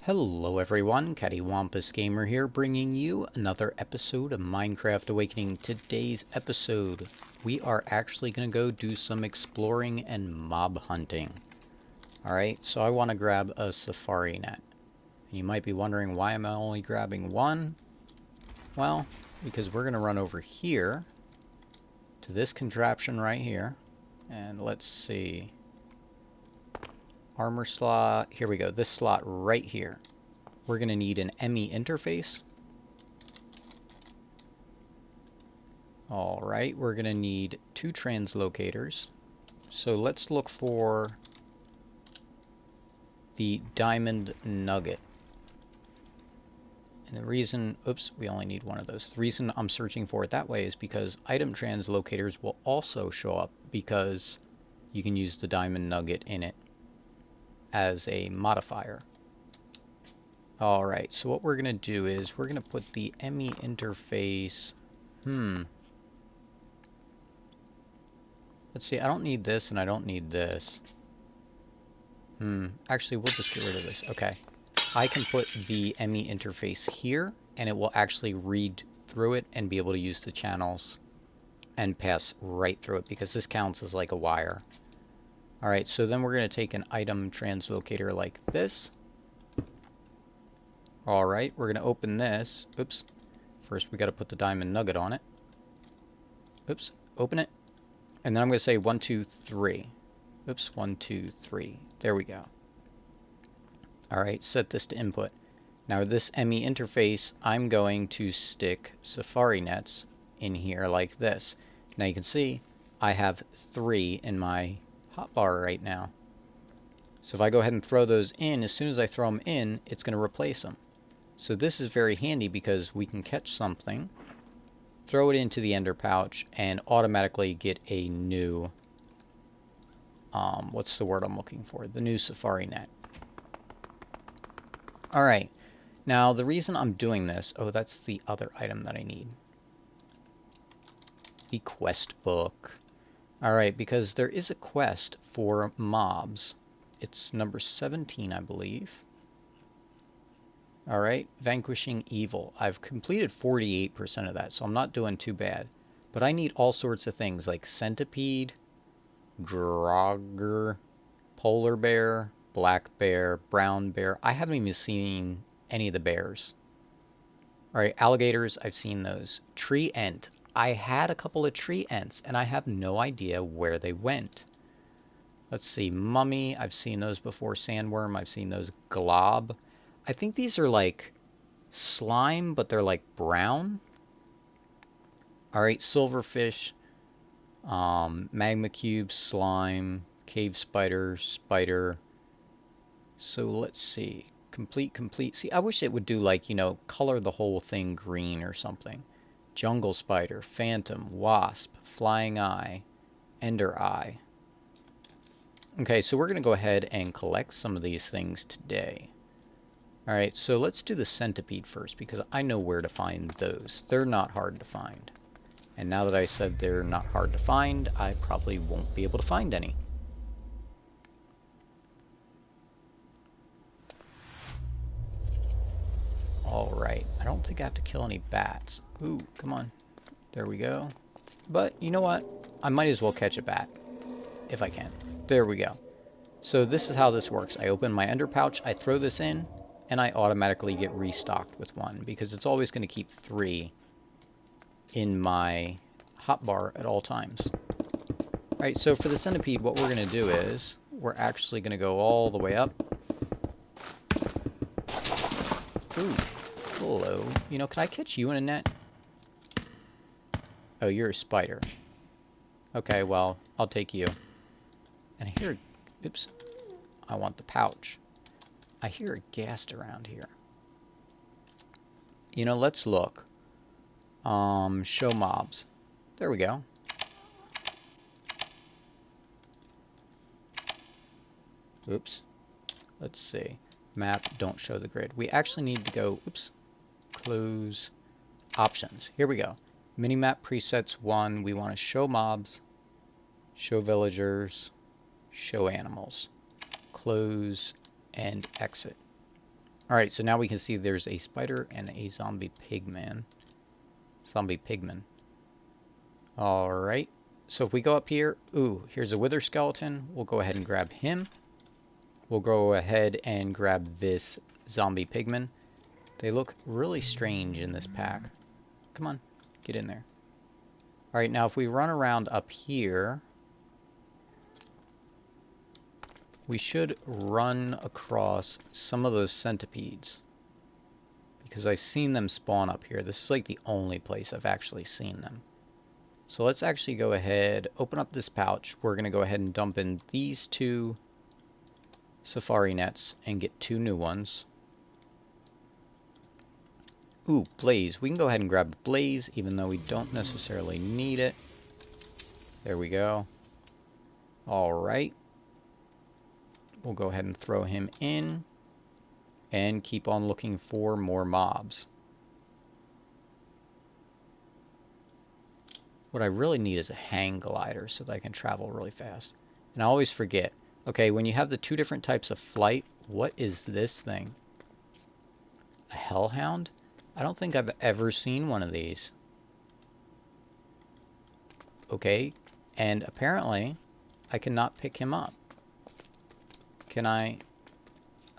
Hello everyone, CaddywhumpusGamer here, bringing you another episode of Minecraft Awakening. Today's episode, we are actually going to go do some exploring and mob hunting. Alright, so I want to grab a safari net. And you might be wondering, why am I only grabbing one? Well, because we're going to run over here to this contraption right here. And let's see. Armor slot, here we go, this slot right here. We're going to need an ME interface. Alright, we're going to need 2 translocators. So let's look for the diamond nugget. And the reason, oops, we only need one of those. The reason I'm searching for it that way is because item translocators will also show up because you can use the diamond nugget in it as a modifier. Alright, so what we're going to do is we're going to put the ME interface. Let's see, I don't need this and I don't need this. Actually, we'll just get rid of this. Okay. I can put the ME interface here and it will actually read through it and be able to use the channels and pass right through it because this counts as like a wire. Alright, so then we're going to take an item translocator like this. Alright, we're going to open this. Oops. First we got to put the diamond nugget on it. Oops, open it. And then I'm going to say 1, 2, 3. Oops, 1, 2, 3. There we go. Alright, set this to input. Now this ME interface, I'm going to stick safari nets in here like this. Now you can see I have 3 in my hotbar right now. So if I go ahead and throw those in, as soon as I throw them in, it's going to replace them. So this is very handy because we can catch something, throw it into the ender pouch, and automatically get a new, what's the word I'm looking for? The new safari net. Alright, now the reason I'm doing this, oh, that's the other item that I need. The quest book. Alright, because there is a quest for mobs. It's number 17, I believe. Alright, Vanquishing Evil. I've completed 48% of that, so I'm not doing too bad. But I need all sorts of things like Centipede, Grogger, Polar Bear, Black Bear, Brown Bear. I haven't even seen any of the bears. Alright, alligators, I've seen those. Tree Ent. I had a couple of tree ents, and I have no idea where they went. Let's see, mummy, I've seen those before. Sandworm, I've seen those. Glob. I think these are like slime, but they're like brown. Alright, silverfish, magma cube, slime, cave spider, spider. So let's see, complete. See, I wish it would do like, you know, color the whole thing green or something. Jungle spider, phantom, wasp, flying eye, ender eye. Okay, so we're going to go ahead and collect some of these things today. Alright, so let's do the centipede first because I know where to find those. They're not hard to find. And now that I said they're not hard to find, I probably won't be able to find any. Alright, I don't think I have to kill any bats. Ooh, come on. There we go. But, you know what? I might as well catch a bat. If I can. There we go. So this is how this works. I open my ender pouch, I throw this in, and I automatically get restocked with 1. Because it's always going to keep 3 in my hotbar at all times. Alright, so for the centipede, what we're going to do is, we're actually going to go all the way up. Ooh. Hello. You know, can I catch you in a net? Oh, you're a spider. Okay, well, I'll take you. And I hear... Oops. I want the pouch. I hear a ghast around here. You know, let's look. Show mobs. There we go. Oops. Let's see. Map, don't show the grid. We actually need to go... Oops. Close options. Here we go. Minimap presets 1. We want to show mobs, show villagers, show animals. Close and exit. Alright, so now we can see there's a spider and a zombie pigman. Zombie pigman. Alright, so if we go up here, ooh, here's a wither skeleton. We'll go ahead and grab him. We'll go ahead and grab this zombie pigman. They look really strange in this pack. Come on, get in there. Alright, now if we run around up here, we should run across some of those centipedes. Because I've seen them spawn up here. This is like the only place I've actually seen them. So let's actually go ahead, open up this pouch. We're going to go ahead and dump in these 2 safari nets and get 2 new ones. Ooh, blaze. We can go ahead and grab blaze, even though we don't necessarily need it. There we go. Alright. We'll go ahead and throw him in. And keep on looking for more mobs. What I really need is a hang glider so that I can travel really fast. And I always forget. Okay, when you have the 2 different types of flight, what is this thing? A hellhound? I don't think I've ever seen one of these. Okay, and apparently I cannot pick him up. Can I?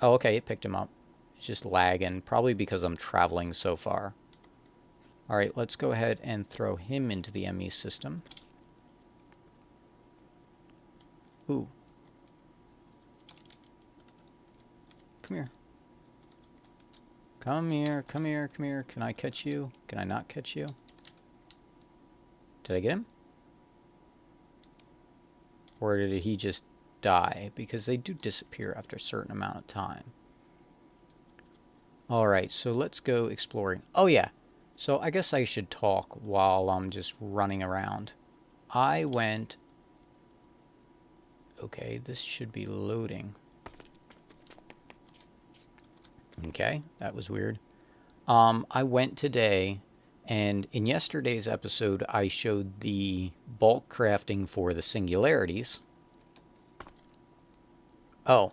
Oh, okay, it picked him up. It's just lagging, probably because I'm traveling so far. Alright, let's go ahead and throw him into the ME system. Ooh. Come here. Come here, come here, come here. Can I catch you? Can I not catch you? Did I get him? Or did he just die? Because they do disappear after a certain amount of time. Alright, so let's go exploring. Oh yeah, so I guess I should talk while I'm just running around. I went... Okay, this should be loading. Okay, that was weird. I went today, and in yesterday's episode, I showed the bulk crafting for the singularities. Oh,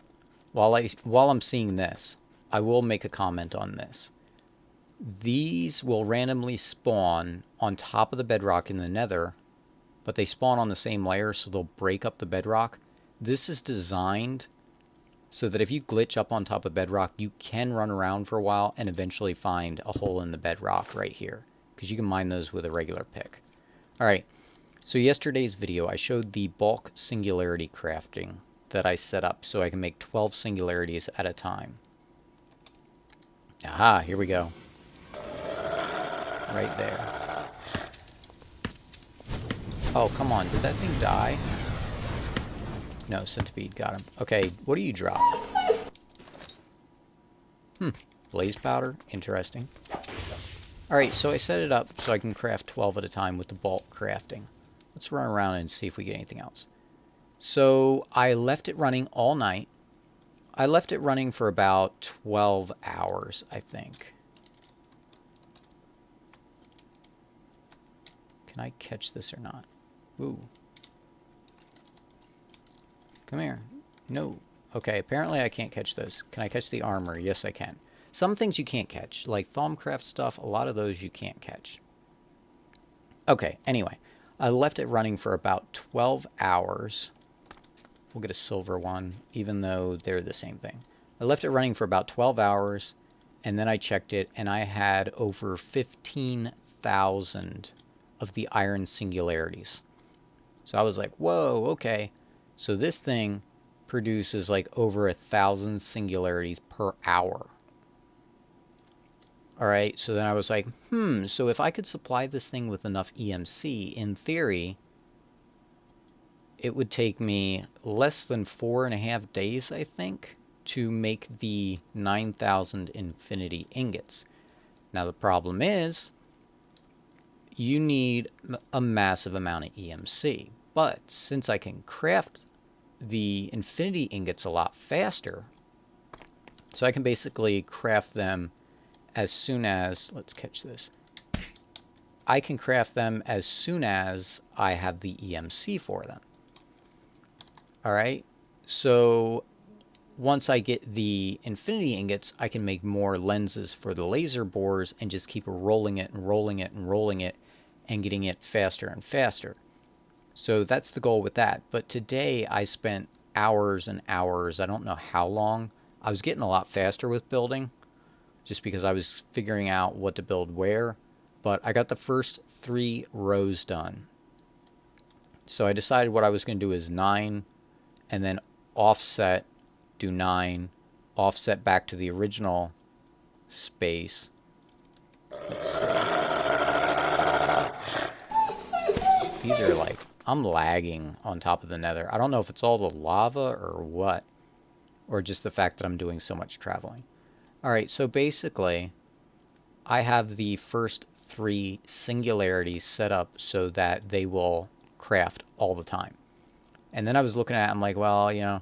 while I'm seeing this, I will make a comment on this. These will randomly spawn on top of the bedrock in the Nether, but they spawn on the same layer, so they'll break up the bedrock. This is designed so that if you glitch up on top of bedrock, you can run around for a while and eventually find a hole in the bedrock right here, because you can mine those with a regular pick. Alright, so yesterday's video, I showed the bulk singularity crafting that I set up so I can make 12 singularities at a time. Aha, here we go. Right there. Oh, come on, did that thing die? No, centipede got him. Okay, what do you drop? Blaze powder, interesting. Alright, so I set it up so I can craft 12 at a time with the bulk crafting. Let's run around and see if we get anything else. So I left it running all night. I left it running for about 12 hours, I think. Can I catch this or not? Ooh. Come here. No. Okay, apparently I can't catch those. Can I catch the armor? Yes, I can. Some things you can't catch, like Thaumcraft stuff, a lot of those you can't catch. Okay, anyway. I left it running for about 12 hours. We'll get a silver one, even though they're the same thing. I left it running for about 12 hours, and then I checked it, and I had over 15,000 of the iron singularities. So I was like, whoa, okay. So this thing produces like over 1,000 singularities per hour. Alright, so then I was like, so if I could supply this thing with enough EMC, in theory, it would take me less than 4.5 days, I think, to make the 9,000 infinity ingots. Now the problem is, you need a massive amount of EMC. But since I can craft the infinity ingots a lot faster, so I can basically craft them as soon as, let's catch this, I can craft them as soon as I have the EMC for them. Alright, so once I get the infinity ingots, I can make more lenses for the laser bores and just keep rolling it and rolling it and rolling it and getting it faster and faster. So that's the goal with that. But today I spent hours and hours, I don't know how long. I was getting a lot faster with building just because I was figuring out what to build where. But I got the first 3 rows done. So I decided what I was going to do is 9 and then offset, do 9, offset back to the original space. Let's see. These are like, I'm lagging on top of the Nether. I don't know if it's all the lava or what, or just the fact that I'm doing so much traveling. Alright, so basically, I have the first 3 singularities set up so that they will craft all the time. And then I was looking at it, I'm like, well, you know,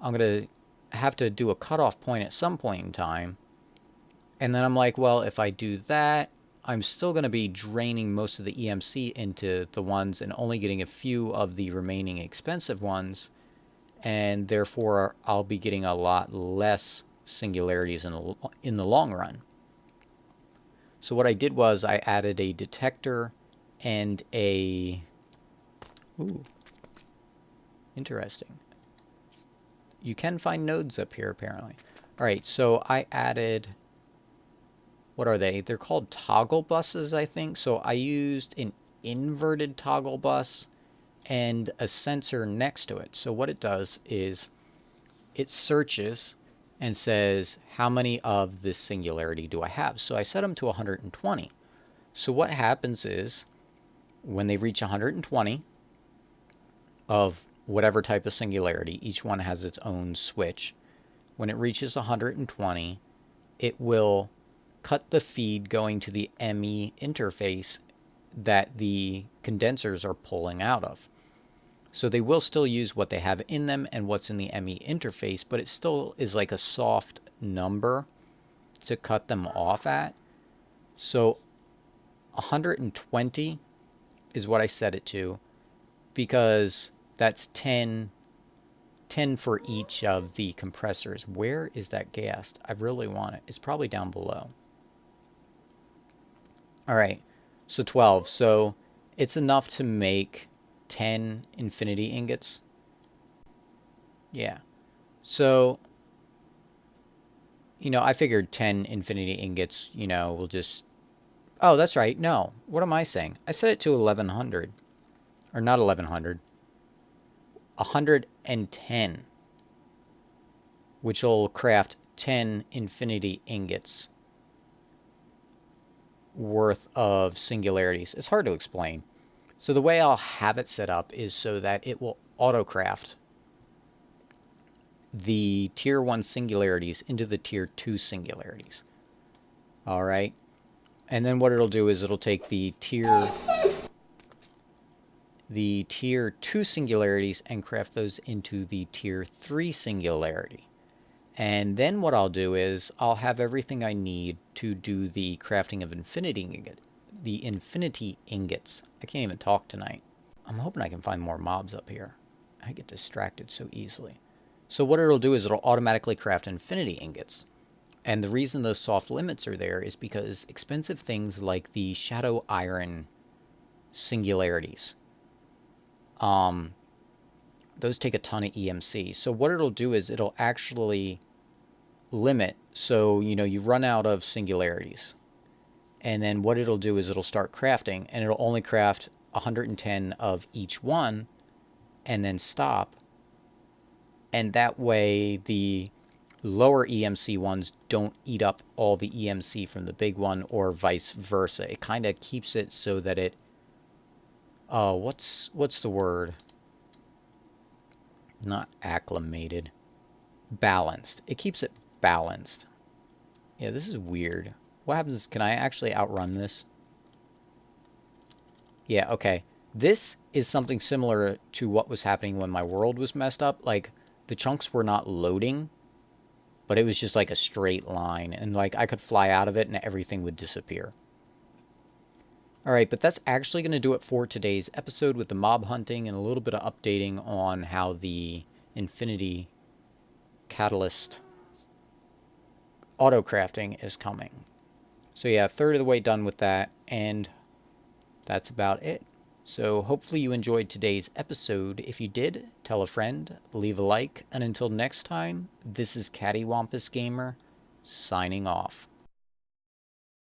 I'm going to have to do a cutoff point at some point in time. And then I'm like, well, if I do that, I'm still going to be draining most of the EMC into the ones and only getting a few of the remaining expensive ones. And therefore, I'll be getting a lot less singularities in the long run. So what I did was I added a detector and a... Ooh. Interesting. You can find nodes up here, apparently. Alright, so I added... What are they? They're called toggle buses, I think. So I used an inverted toggle bus and a sensor next to it. So what it does is it searches and says, how many of this singularity do I have? So I set them to 120. So what happens is, when they reach 120 of whatever type of singularity, each one has its own switch. When it reaches 120, it will cut the feed going to the ME interface that the condensers are pulling out of. So they will still use what they have in them and what's in the ME interface, but it still is like a soft number to cut them off at. So 120 is what I set it to, because that's 10 for each of the compressors. Where is that gassed? I really want it. It's probably down below. Alright, so 12. So it's enough to make 10 infinity ingots. Yeah. So, you know, I figured 10 infinity ingots, you know, will just... Oh, that's right. No. What am I saying? I set it to 1100. Or not 1100. 110. Which will craft 10 infinity ingots worth of singularities. It's hard to explain. So the way I'll have it set up is so that it will auto-craft the tier 1 singularities into the tier 2 singularities. Alright? And then what it'll do is it'll take the tier 2 singularities and craft those into the tier 3 singularity. And then what I'll do is I'll have everything I need to do the crafting of infinity ingots. I can't even talk tonight. I'm hoping I can find more mobs up here. I get distracted so easily. So what it'll do is it'll automatically craft infinity ingots. And the reason those soft limits are there is because expensive things like the shadow iron singularities, those take a ton of EMC. So what it'll do is it'll actually limit. So, you know, you run out of singularities. And then what it'll do is it'll start crafting, and it'll only craft 110 of each one and then stop. And that way the lower EMC ones don't eat up all the EMC from the big one, or vice versa. It kind of keeps it so that it... what's the word? Not acclimated. Balanced. It keeps it balanced. Yeah, this is weird. What happens? Can I actually outrun this? Yeah, okay. This is something similar to what was happening when my world was messed up. Like, the chunks were not loading, but it was just like a straight line. And like, I could fly out of it and everything would disappear. Alright, but that's actually going to do it for today's episode with the mob hunting and a little bit of updating on how the infinity catalyst auto crafting is coming. So yeah, a third of the way done with that, and that's about it. So hopefully you enjoyed today's episode. If you did, tell a friend, leave a like, and until next time, this is CaddywhumpusGamer signing off.